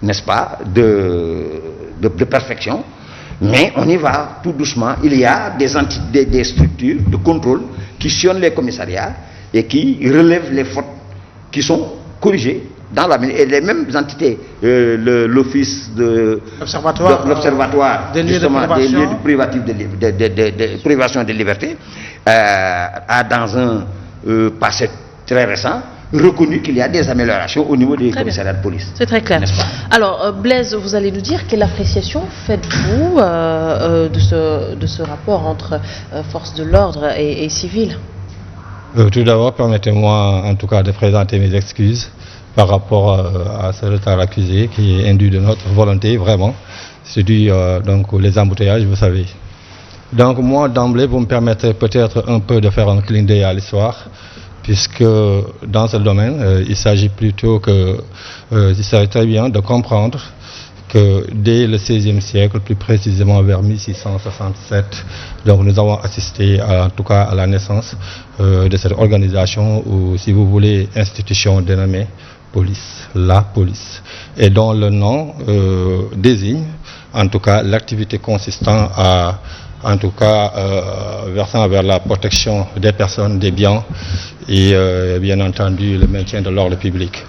n'est-ce pas, de perfection, mais on y va tout doucement. Il y a des structures de contrôle qui sillonnent les commissariats et qui relèvent les fautes qui sont corrigées dans la et les mêmes entités, l'office de l'observatoire des lieux de privation de liberté a dans un passé très récent reconnu qu'il y a des améliorations au niveau des commissariats de police. C'est très clair. Alors, Blaise, vous allez nous dire quelle appréciation faites-vous de ce rapport entre forces de l'ordre et civils? Tout d'abord, permettez-moi en tout cas de présenter mes excuses par rapport à ce retard accusé qui est induit de notre volonté, vraiment. C'est dû donc aux embouteillages, vous savez. Donc moi, d'emblée, vous me permettrez peut-être un peu de faire un clin d'œil à l'histoire, puisque dans ce domaine, il s'agit plutôt que, il s'agit très bien de comprendre que dès le XVIe siècle, plus précisément vers 1667, donc nous avons assisté en tout cas à la naissance de cette organisation, ou si vous voulez, institution dénommée police, la police, et dont le nom désigne en tout cas l'activité consistant à, en tout cas, versant vers la protection des personnes, des biens et bien entendu le maintien de l'ordre public.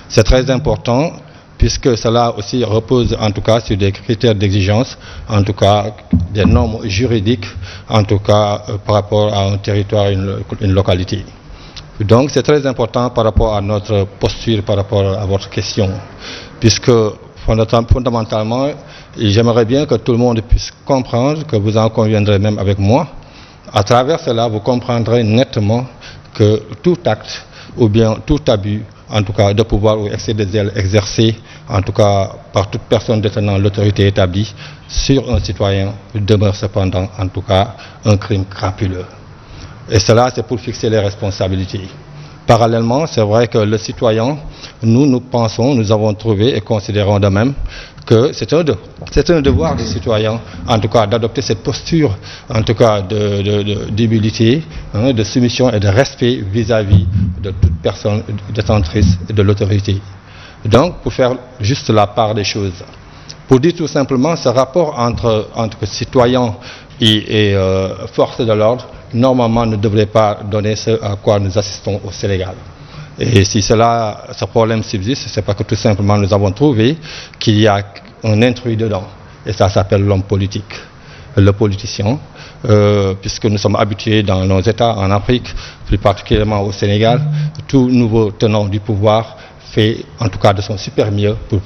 C'est très important puisque cela aussi repose en tout cas sur des critères d'exigence, en tout cas des normes juridiques, en tout cas par rapport à un territoire, une localité. Donc c'est très important par rapport à notre posture, par rapport à votre question, puisque fondamentalement, j'aimerais bien que tout le monde puisse comprendre, que vous en conviendrez même avec moi. À travers cela, vous comprendrez nettement que tout acte ou bien tout abus, en tout cas de pouvoir ou excès de zèle exercé, en tout cas par toute personne détenant l'autorité établie sur un citoyen, demeure cependant en tout cas un crime crapuleux. Et cela, c'est pour fixer les responsabilités. Parallèlement, c'est vrai que le citoyen, nous pensons, nous avons trouvé et considérons de même que c'est un devoir du citoyen, en tout cas, d'adopter cette posture, en tout cas, d'humilité, de soumission et de respect vis-à-vis de toute personne détentrice de l'autorité. Donc, pour faire juste la part des choses, pour dire tout simplement, ce rapport entre citoyens et forces de l'ordre, normalement, ne devrait pas donner ce à quoi nous assistons au Sénégal. Et si ce problème subsiste, c'est parce que tout simplement nous avons trouvé qu'il y a un intrus dedans. Et ça s'appelle l'homme politique, le politicien, puisque nous sommes habitués dans nos États en Afrique, plus particulièrement au Sénégal, tout nouveau tenant du pouvoir fait en tout cas de son super mieux pour